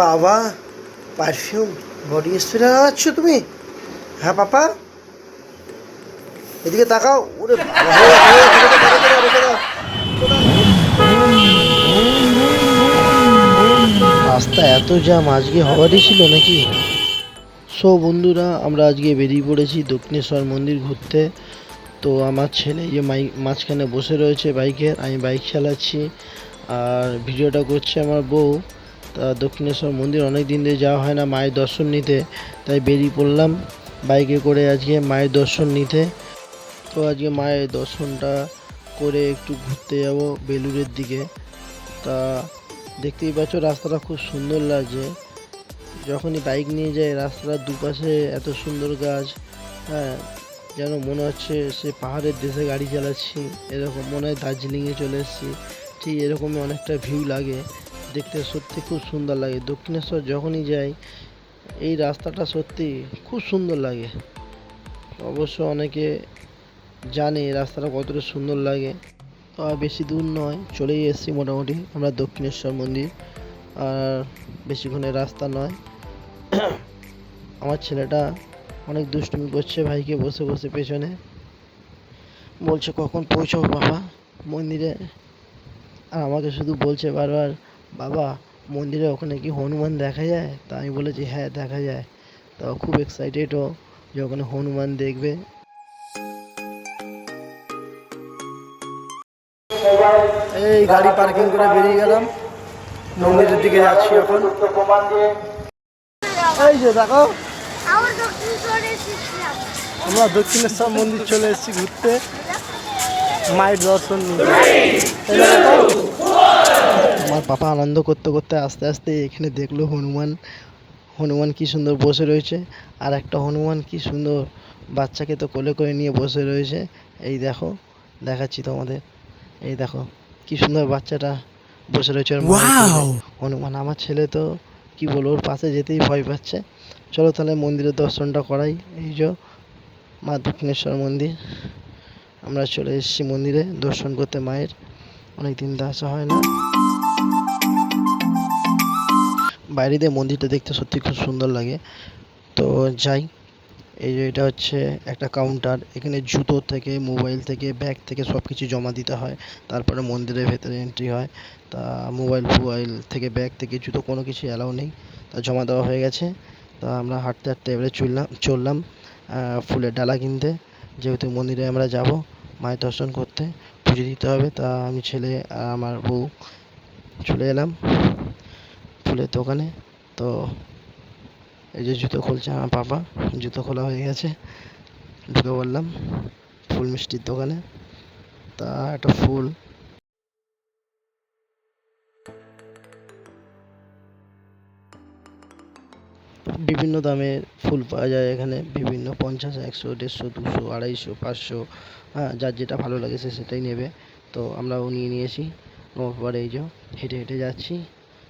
বাবা, perfume body spray লাগাচ্ছ তুমি? হ্যাঁ পাপা, এদিকে তাকাও। ওরে বাবা, রেখে দাও। রাস্তা এত জ্যাম আজকে হওয়ারই ছিল নাকি? সো বন্ধুরা, আমরা আজকে বেরিয়ে পড়েছি দক্ষিণেশ্বর মন্দির ঘুরতে। তো আমার ছেলে যে মাঝখানে বসে রয়েছে বাইকের, আমি বাইক চালাচ্ছি আর ভিডিওটা করছে আমার বউ। তা দক্ষিণেশ্বর মন্দির অনেক দিন ধরে যাওয়া হয় না মায়ের দর্শন নিতে, তাই বেরিয়ে পড়লাম বাইকে করে আজকে মায়ের দর্শন নিতে। তো আজকে মায়ের দর্শনটা করে একটু ঘুরতে যাব বেলুড়ের দিকে। তা দেখতেই পাচ্ছ রাস্তাটা খুব সুন্দর লাগছে। যখনই বাইক নিয়ে যায় রাস্তার দুপাশে এত সুন্দর গাছ, হ্যাঁ, যেন মনে হচ্ছে সে পাহাড়ের দেশে গাড়ি চালাচ্ছি, এরকম মনে হয় দার্জিলিংয়ে চলে এসেছি। ঠিক এরকমই অনেকটা ভিউ লাগে, দেখতে সত্যি খুব সুন্দর লাগে। দক্ষিণেশ্বর যখনই যাই এই রাস্তাটা সত্যি খুব সুন্দর লাগে। অবশ্য অনেকে জানে এই রাস্তাটা কতটা সুন্দর লাগে। তো আর বেশি দূর নয়, চলেই এসেছি মোটামুটি আমরা দক্ষিণেশ্বর মন্দির। আর বেশিক্ষণের রাস্তা নয়। আমার ছেলেটা অনেক দুষ্টুমি করছে ভাইকে বসে বসে পেছনে, বলছে কখন পৌঁছাবো বাবা মন্দিরে। আর আমাকে শুধু বলছে বারবার, বাবা মন্দিরে ওখানে কি হনুমান দেখা যায়? তা আমি বলেছি হ্যাঁ দেখা যায়। তো খুব এক্সাইটেড ও যে ওখানে হনুমান দেখবে। এই গাড়ি পার্কিং করে বেরিয়ে গেলাম, মন্দিরের দিকে যাচ্ছি এখন। এই যে দেখো আমরা দক্ষিণেশ্বর মন্দির চলে এসেছি ঘুরতে, মায়ের দর্শন নিতে। আমার পাপা আনন্দ করতে করতে আস্তে আস্তে এখানে দেখলো হনুমান। হনুমান কি সুন্দর বসে রয়েছে, আর একটা হনুমান কি সুন্দর বাচ্চাকে তো কোলে করে নিয়ে বসে রয়েছে। এই দেখো, দেখাচ্ছি তোমাদের, এই দেখো কি সুন্দর বাচ্চাটা বসে রয়েছে হনুমান। আমার ছেলে তো কি বলবো, ওর পাশে যেতেই ভয় পাচ্ছে। চলো তাহলে মন্দিরের দর্শনটা করাই। এই যে মা দক্ষিণেশ্বর মন্দির, আমরা চলে এসেছি মন্দিরে দর্শন করতে মায়ের, অনেকদিন আসা হয় না। বাইরে দিয়ে মন্দিরটা দেখতে সত্যি খুব সুন্দর লাগে। তো যাই, এই যে এটা হচ্ছে একটা কাউন্টার, এখানে জুতো থেকে মোবাইল থেকে ব্যাগ থেকে সব কিছু জমা দিতে হয়, তারপরে মন্দিরের ভেতরে এন্ট্রি হয়। তা মোবাইল থেকে ব্যাগ থেকে জুতো কোনো কিছু অ্যালাউ নেই। তা জমা দেওয়া হয়ে গেছে। তা আমরা হাঁটতে হাঁটতে এবারে চললাম ফুলের ডালা কিনতে, যেহেতু মন্দিরে আমরা যাব মায়ের দর্শন করতে, পুজো দিতে হবে। তা আমি ছেলে আর আমার বউ চলে এলাম ফুলের দোকানে। তো এই যে জুতো খুলছে আমার পাপা, জুতো খোলা হয়ে গেছে, ঢুকে বললাম ফুল মিষ্টির দোকানে। তা একটা ফুল, বিভিন্ন দামের ফুল পাওয়া যায় এখানে, বিভিন্ন 50, 100, 150, 200, 250, 500, হ্যাঁ, যার যেটা ভালো লাগে সে সেটাই নেবে। তো আমরাও নিয়ে নিয়েছি। পরে এই যে হেঁটে হেঁটে যাচ্ছি।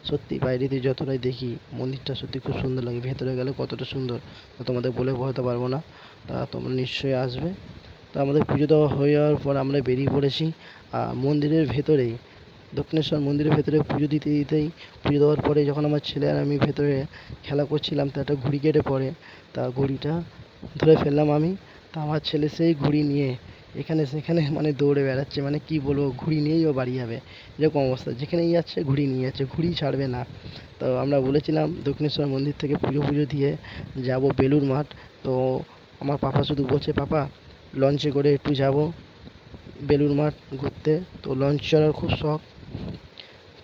সত্যি বাইরে দিয়ে যতটাই দেখি মন্দিরটা সত্যি খুব সুন্দর লাগে, ভেতরে গেলে কতটা সুন্দর তা তোমাদের বলে বোঝাতে পারবো না। তা তোমরা নিশ্চয়ই আসবে। তো আমাদের পুজো দেওয়া হয়ে যাওয়ার পর আমরা বেরিয়ে পড়েছি মন্দিরের ভেতরেই, দক্ষিণেশ্বর মন্দিরের ভেতরে পুজো দিতেই পুজো দেওয়ার পরে যখন আমার ছেলে আর আমি ভেতরে খেলা করছিলাম, তো একটা ঘুড়ি কেটে পড়ে। তা ঘুড়িটা ধরে ফেললাম আমি। তা আমার ছেলে সেই ঘুড়ি নিয়ে এখানে সেখানে মানে দৌড়ে বেড়াচ্ছে, মানে কি বলবো, ঘুড়ি নিয়েই ও বাড়ি যাবে, এরকম অবস্থা। যেখানেই যাচ্ছে ঘুড়ি নিয়ে যাচ্ছে, ঘুড়ি ছাড়বে না। তো আমরা বলেছিলাম দক্ষিণেশ্বর মন্দির থেকে পুজো দিয়ে যাব বেলুড় মাঠ। তো আমার পাপা শুধু বলছে, পাপা লঞ্চে করে একটু যাব বেলুড় মাঠ ঘুরতে। তো লঞ্চ চড়ার খুব শখ,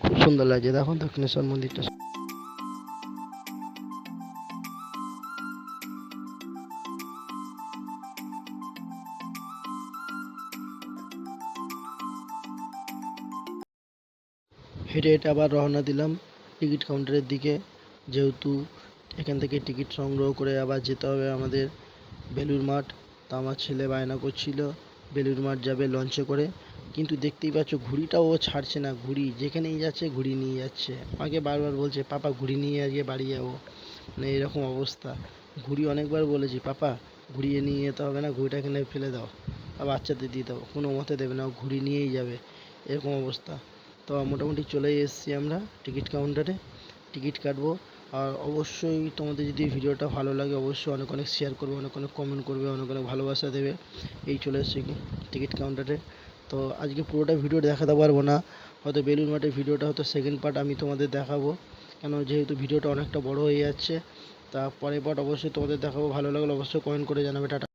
খুব সুন্দর লাগছে দেখো দক্ষিণেশ্বর মন্দিরটা। হেঁটে হেঁটে আবার রওনা দিলাম টিকিট কাউন্টারের দিকে, যেহেতু এখান থেকে টিকিট সংগ্রহ করে আবার যেতে হবে আমাদের বেলুড় মাঠ। তা আমার ছেলে বায়না করছিল বেলুড় মাঠ যাবে লঞ্চে করে, কিন্তু দেখতেই পাচ্ছ ঘুড়িটাও ও ছাড়ছে না, ঘুড়ি যেখানেই যাচ্ছে ঘুড়ি নিয়ে যাচ্ছে। আমাকে বারবার বলছে, পাপা ঘুড়ি নিয়ে আজকে বাড়ি যাবো, মানে এরকম অবস্থা। ঘুড়ি অনেকবার বলেছি, পাপা ঘুরিয়ে নিয়ে যেতে হবে না, ঘুড়িটা এখানে ফেলে দাও আর বাচ্চাদের দিয়ে দাও, কোনো মতে দেবে না, ও ঘুড়ি নিয়েই যাবে, এরকম অবস্থা। তো মোটামুটি চলে এসেছি আমরা টিকিট কাউন্টারে, টিকিট কাটবো। আর অবশ্যই তোমাদের যদি ভিডিওটা ভালো লাগে অবশ্যই অনেক অনেক শেয়ার করবে, অনেক অনেক কমেন্ট করবে, অনেক অনেক ভালোবাসা দেবে। এই চলে এসেছি টিকিট কাউন্টারে। তো আজকে পুরোটা ভিডিও দেখাতে পারবো না, হয়তো বেলুড় মাঠের ভিডিওটা হয়তো সেকেন্ড পার্ট আমি তোমাদের দেখাবো, কেন যেহেতু ভিডিওটা অনেকটা বড় হয়ে যাচ্ছে। তা পরের পার্ট অবশ্যই তোমাদের দেখাবো। ভালো লাগলে অবশ্যই কমেন্ট করে জানাবে। টাটা।